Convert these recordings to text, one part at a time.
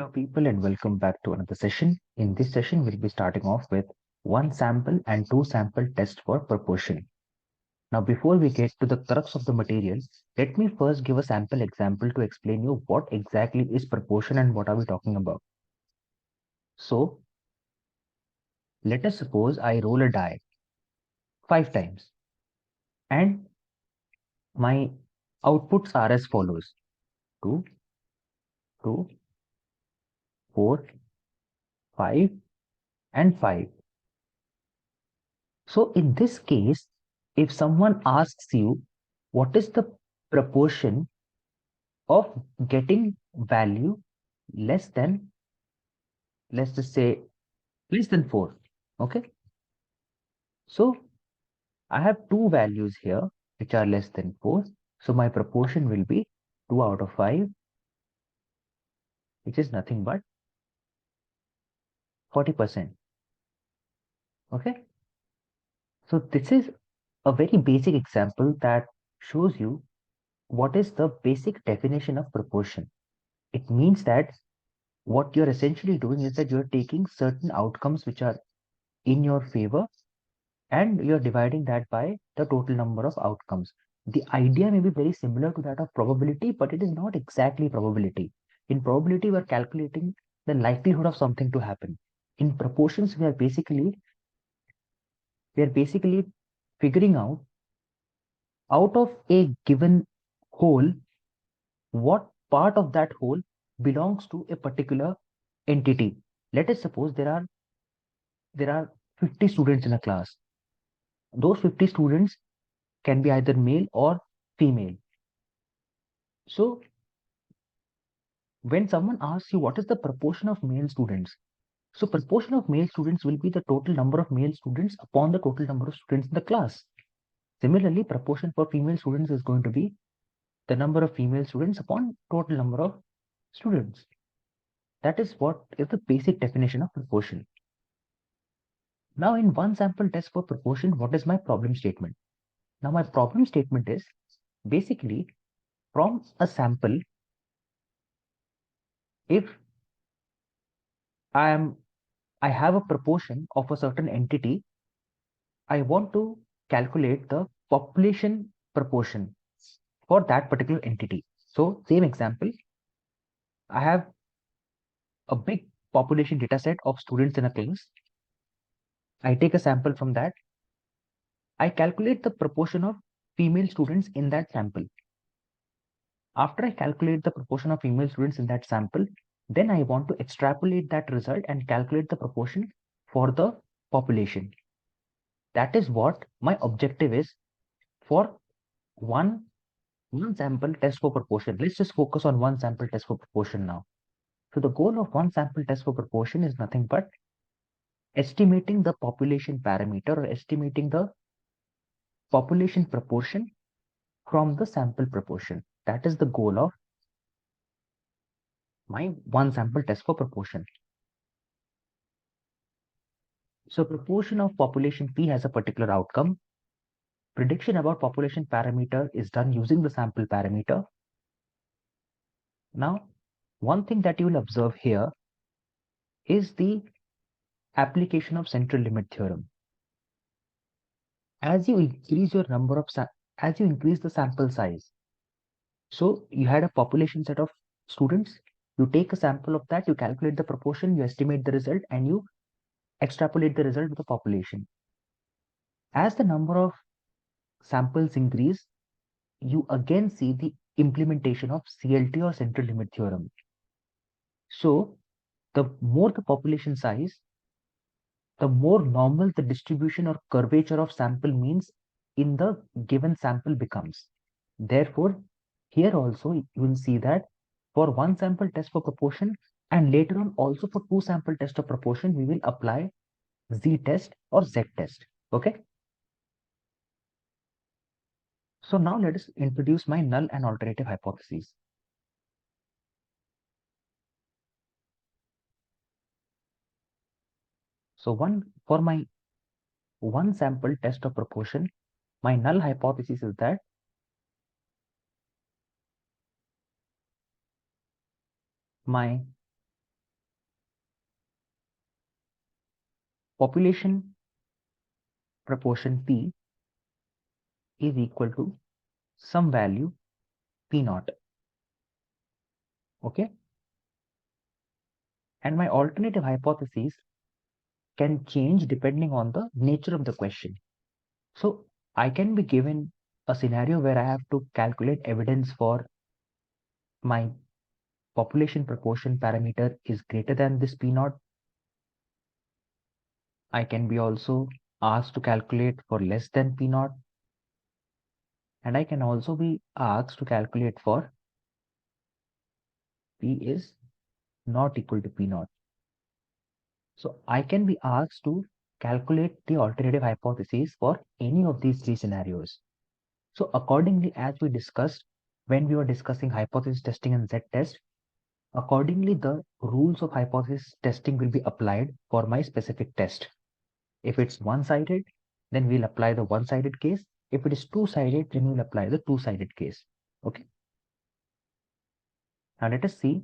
Hello, people, and welcome back to another session. In this session, we'll be starting off with one sample and two sample test for proportion. Now, before we get to the crux of the material, let me first give a sample example to explain you what exactly is proportion and what are we talking about. So, let us suppose I roll a die 5 times and my outputs are as follows: 2, 2, 4, 5, and 5. So in this case, if someone asks you what is the proportion of getting value less than, let's just say, less than 4, okay? So I have two values here which are less than 4. So my proportion will be 2 out of 5, which is nothing but 40%, okay? So this is a very basic example that shows you what is the basic definition of proportion. It means that what you're essentially doing is that you're taking certain outcomes which are in your favor and you're dividing that by the total number of outcomes. The idea may be very similar to that of probability, but it is not exactly probability. In probability, we're calculating the likelihood of something to happen. In proportions, we are basically figuring out of a given whole, what part of that whole belongs to a particular entity. Let us suppose there are 50 students in a class. Those 50 students can be either male or female. So when someone asks you what is the proportion of male students, so proportion of male students will be the total number of male students upon the total number of students in the class. Similarly, proportion for female students is going to be the number of female students upon total number of students. That is what is the basic definition of proportion. Now, in one sample test for proportion, what is my problem statement? Now, my problem statement is basically from a sample, if I am I have a proportion of a certain entity, I want to calculate the population proportion for that particular entity. So same example, I have a big population data set of students in a class. I take a sample from that. I calculate the proportion of female students in that sample. After I calculate the proportion of female students in that sample, then I want to extrapolate that result and calculate the proportion for the population. That is what my objective is for one sample test for proportion. Let's just focus on one sample test for proportion now. So the goal of one sample test for proportion is nothing but estimating the population parameter or estimating the population proportion from the sample proportion. That is the goal of my one sample test for proportion. So proportion of population P has a particular outcome. Prediction about population parameter is done using the sample parameter. Now, one thing that you will observe here is the application of central limit theorem. As you increase your number of as you increase the sample size, so you had a population set of students, you take a sample of that, you calculate the proportion, you estimate the result, and you extrapolate the result with the population. As the number of samples increase, you again see the implementation of CLT or central limit theorem. So the more the population size, the more normal the distribution or curvature of sample means in the given sample becomes. Therefore, here also you will see that for one sample test for proportion and later on also for two sample test of proportion, we will apply Z test or Z test. Okay. So now let us introduce my null and alternative hypotheses. So for my one sample test of proportion, my null hypothesis is that my population proportion P is equal to some value P naught. Okay. And my alternative hypotheses can change depending on the nature of the question. So I can be given a scenario where I have to calculate evidence for my population proportion parameter is greater than this P naught. I can be also asked to calculate for less than P naught. And I can also be asked to calculate for P is not equal to P naught. So I can be asked to calculate the alternative hypotheses for any of these three scenarios. So accordingly, as we discussed when we were discussing hypothesis testing and Z-test, accordingly the rules of hypothesis testing will be applied for my specific test. If it's one-sided, then we'll apply the one-sided case. If it is two-sided, then we'll apply the two-sided case. Okay. Now let us see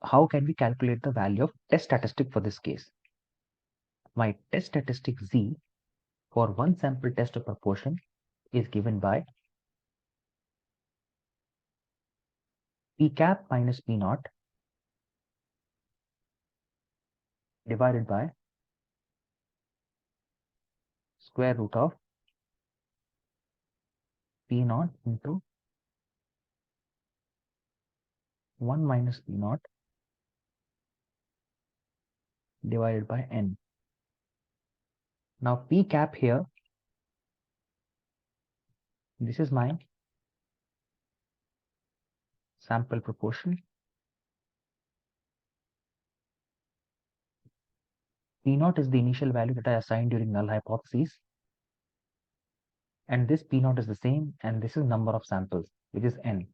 how can we calculate the value of test statistic for this case. My test statistic Z for one sample test of proportion is given by P cap minus P naught divided by square root of P naught into 1 minus P naught divided by N. Now P cap here, this is my sample proportion. P naught is the initial value that I assigned during null hypothesis. And this P naught is the same, and this is number of samples, which is N.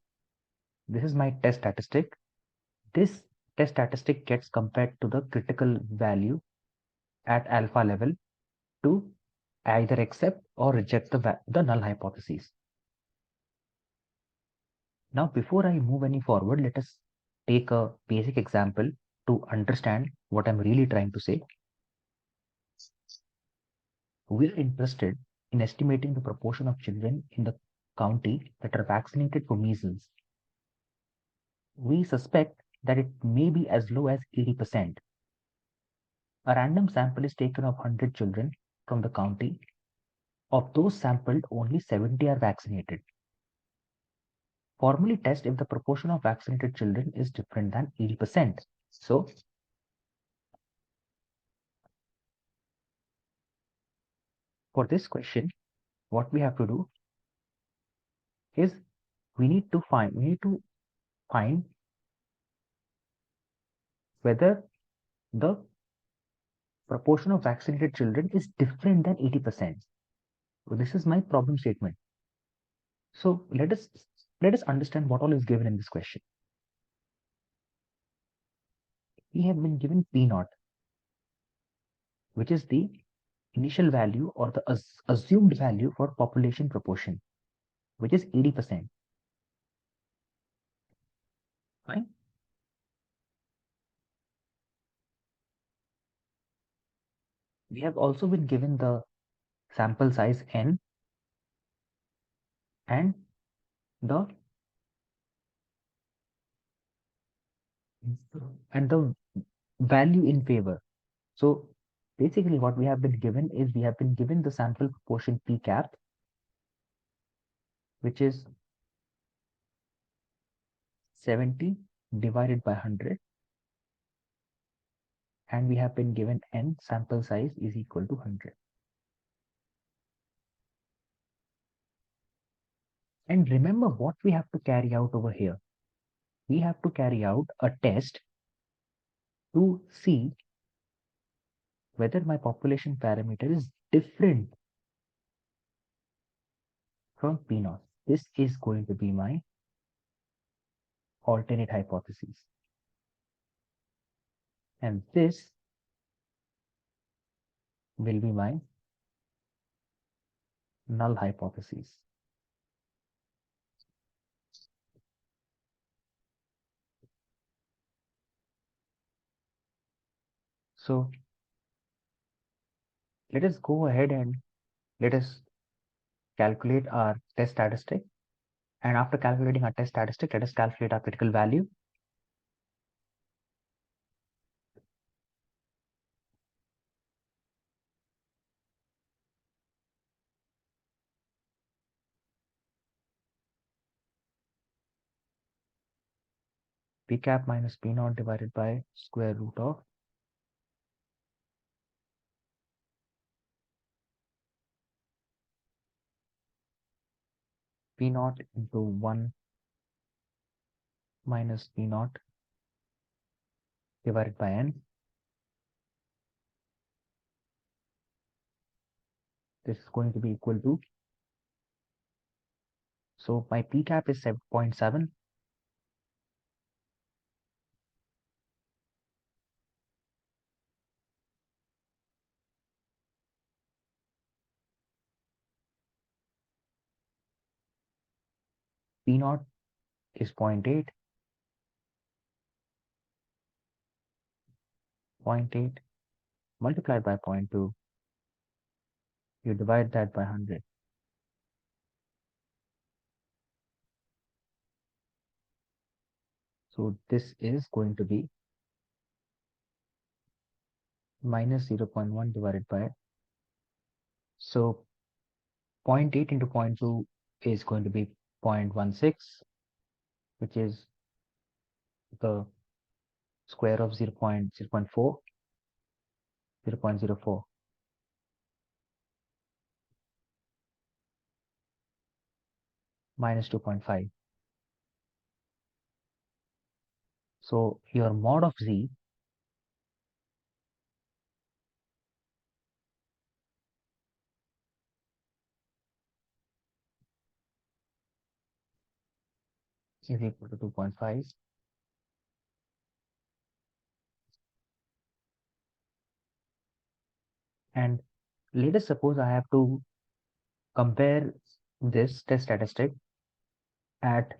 This is my test statistic. This test statistic gets compared to the critical value at alpha level to either accept or reject the null hypothesis. Now, before I move any forward, let us take a basic example to understand what I'm really trying to say. We're interested in estimating the proportion of children in the county that are vaccinated for measles. We suspect that it may be as low as 80%. A random sample is taken of 100 children from the county. Of those sampled, only 70 are vaccinated. Formally test if the proportion of vaccinated children is different than 80%. So, for this question, what we have to do is we need to find whether the proportion of vaccinated children is different than 80%. So this is my problem statement. So let us understand what all is given in this question. We have been given P naught, which is the initial value or the assumed value for population proportion, which is 80%. Fine. We have also been given the sample size N and the value in favor. So basically what we have been given is we have been given the sample proportion P cap, which is 70 divided by 100, and we have been given N sample size is equal to 100. And remember what we have to carry out over here. We have to carry out a test to see whether my population parameter is different from P naught. This is going to be my alternate hypothesis. And this will be my null hypothesis. So Let us go ahead and let us calculate our test statistic. And after calculating our test statistic, let us calculate our critical value. P cap minus P naught divided by square root of P naught into 1 minus P naught divided by N. This is going to be equal to, so my P cap is 7.7. P naught is 0.8. 0.8 multiplied by 0.2. You divide that by 100. So this is going to be minus 0.1 divided by, so 0.8 into 0.2 is going to be 0.16, which is the square of 0.04, 0.04 minus 2.5. So your mod of z is equal to 2.5. And let us suppose I have to compare this test statistic at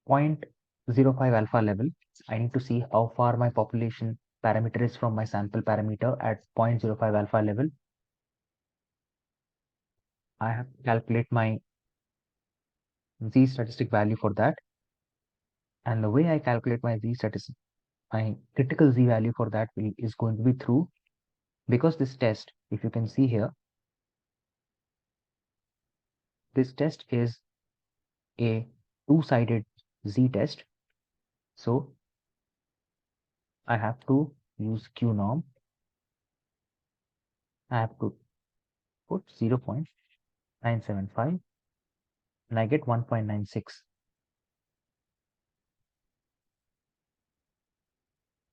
0.05 alpha level. I need to see how far my population parameter is from my sample parameter at 0.05 alpha level. I have to calculate my z statistic value for that. And the way I calculate my z statistic, my critical z value for that is going to be through, because this test, if you can see here, this test is a two-sided z test. So I have to use Q norm. I have to put 0.975 and I get 1.96.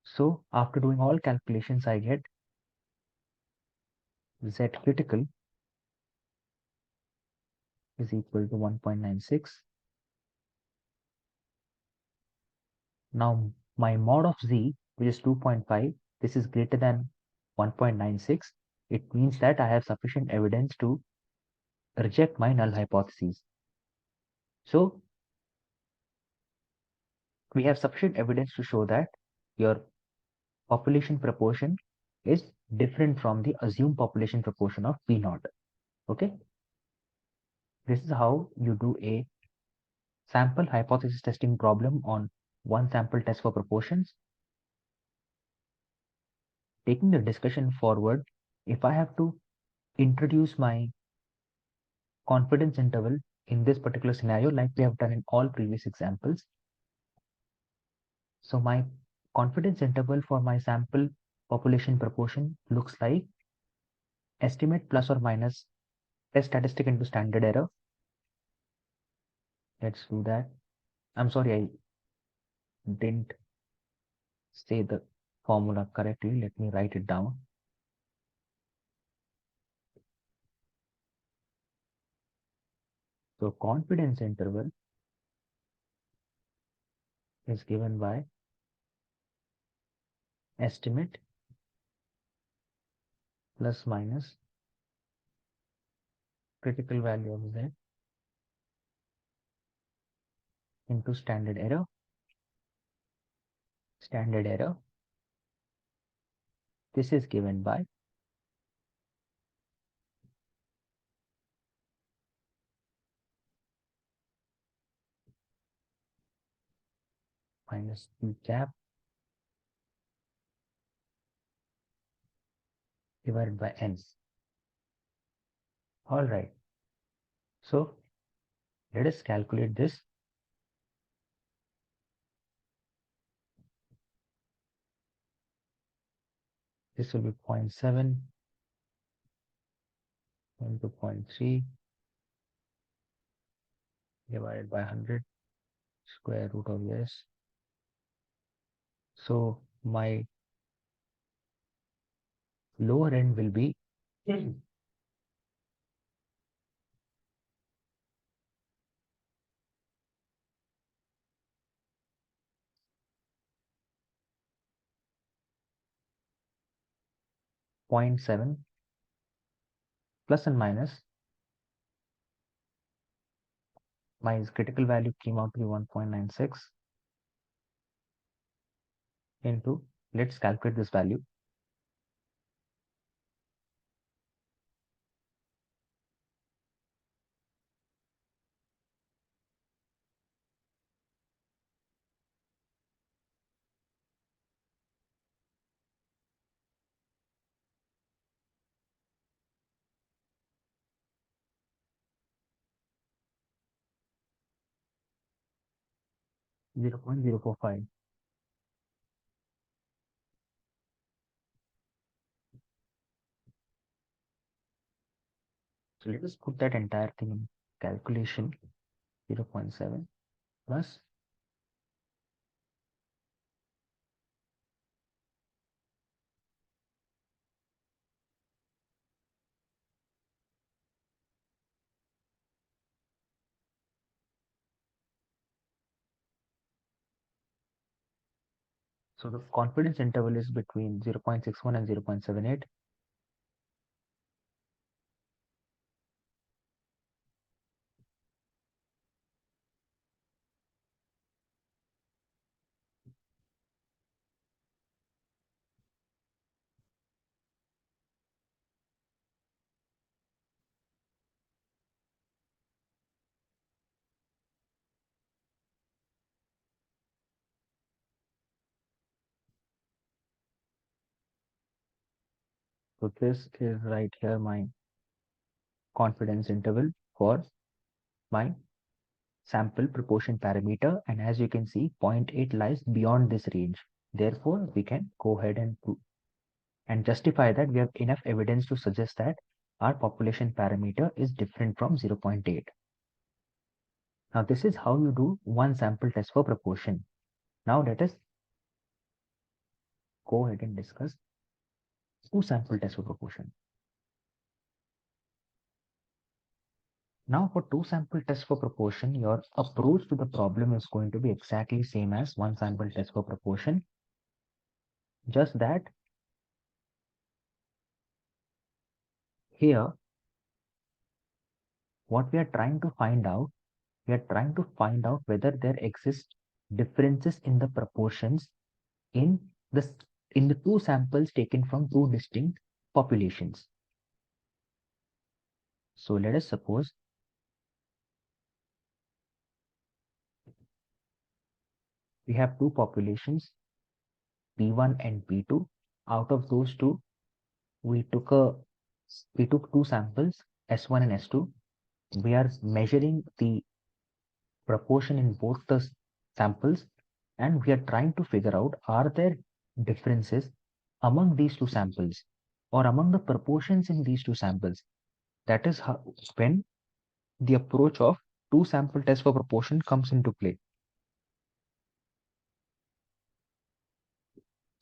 So after doing all calculations, I get Z critical is equal to 1.96. Now my mod of Z, which is 2.5, this is greater than 1.96. It means that I have sufficient evidence to reject my null hypothesis. So we have sufficient evidence to show that your population proportion is different from the assumed population proportion of P naught. Okay. This is how you do a sample hypothesis testing problem on one sample test for proportions. Taking the discussion forward, if I have to introduce my confidence interval in this particular scenario, like we have done in all previous examples. So my confidence interval for my sample population proportion looks like estimate plus or minus test statistic into standard error. Let's do that. I'm sorry, I didn't say the formula correctly. Let me write it down. So confidence interval is given by estimate plus minus critical value of z into standard error. Standard error. This is given by minus P cap divided by N. All right. So let us calculate this. This will be 0.7 into 0.3 divided by 100 square root of this. So my lower end will be 0.7 plus and minus. My critical value came out to be 1.96 into, let's calculate this value. Zero point 0.045. So let us put that entire thing in calculation. 0.7 plus so the confidence interval is between 0.61 and 0.78. So this is right here my confidence interval for my sample proportion parameter, and as you can see, 0.8 lies beyond this range. Therefore, we can go ahead and justify that we have enough evidence to suggest that our population parameter is different from 0.8. Now, this is how you do one sample test for proportion. Now, let us go ahead and discuss two sample tests for proportion. Now, for two sample tests for proportion, your approach to the problem is going to be exactly same as one sample test for proportion. Just that here, what we are trying to find out, whether there exist differences in the proportions in the two samples taken from two distinct populations. So let us suppose we have two populations, P1 and P2. Out of those two, we took two samples, S1 and S2. We are measuring the proportion in both the samples, and we are trying to figure out, are there differences among these two samples or among the proportions in these two samples. That is how, when the approach of two sample test for proportion comes into play.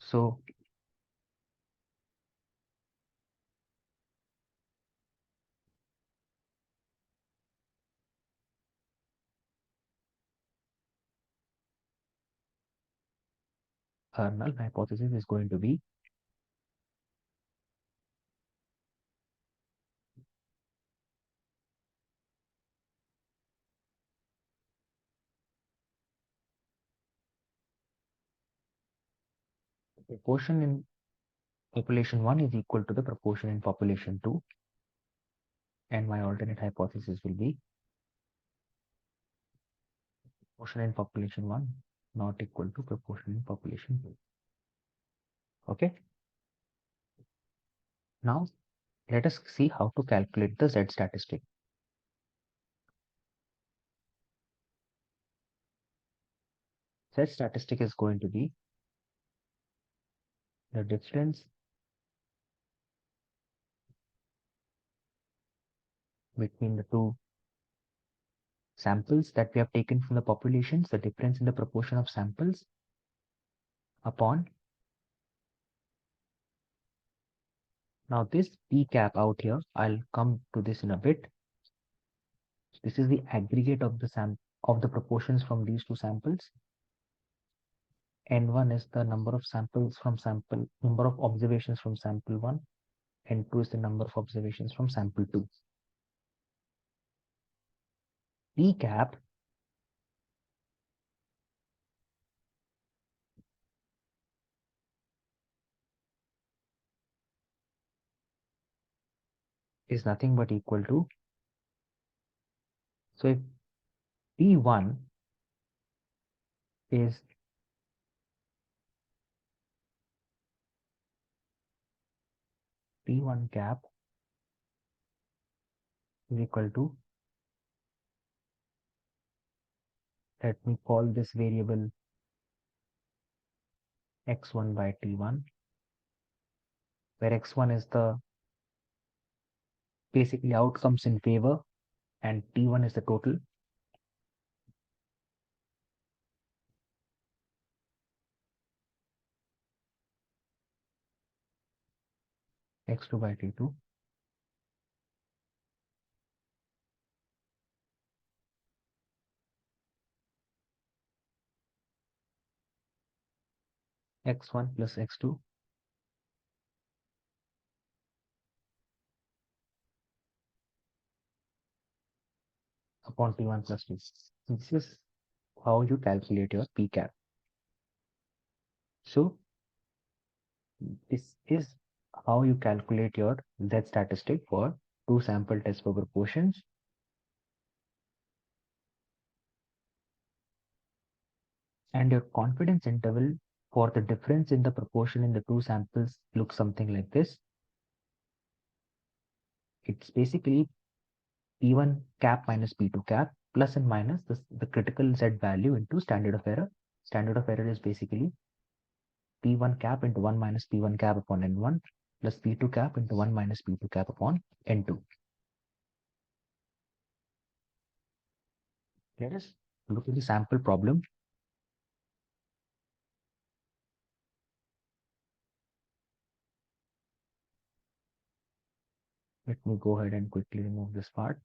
So our null hypothesis is going to be proportion in population 1 is equal to the proportion in population 2, and my alternate hypothesis will be proportion in population 1 not equal to proportion in population. Okay. Now let us see how to calculate the Z statistic. Z statistic is going to be the difference between the two samples that we have taken from the populations, the difference in the proportion of samples upon. Now this P cap out here, I'll come to this in a bit. This is the aggregate of the proportions from these two samples. N1 is the number of number of observations from sample 1. N2 is the number of observations from sample 2. P cap is nothing but equal to, so if P1 is P1 cap is equal to, let me call this variable x1 by T1, where x1 is the basically outcomes in favor and T1 is the total. X2 by T2 x1 plus x2 upon T1 plus T. This is how you calculate your P cap. So this is how you calculate your Z statistic for two sample test for proportions. And your confidence interval for the difference in the proportion in the two samples looks something like this. It's basically P1 cap minus P2 cap plus and minus the critical Z value into standard of error. Standard of error is basically P1 cap into 1 minus P1 cap upon N1 plus P2 cap into 1 minus P2 cap upon N2. Let us look at the sample problem. Let me go ahead and quickly remove this part.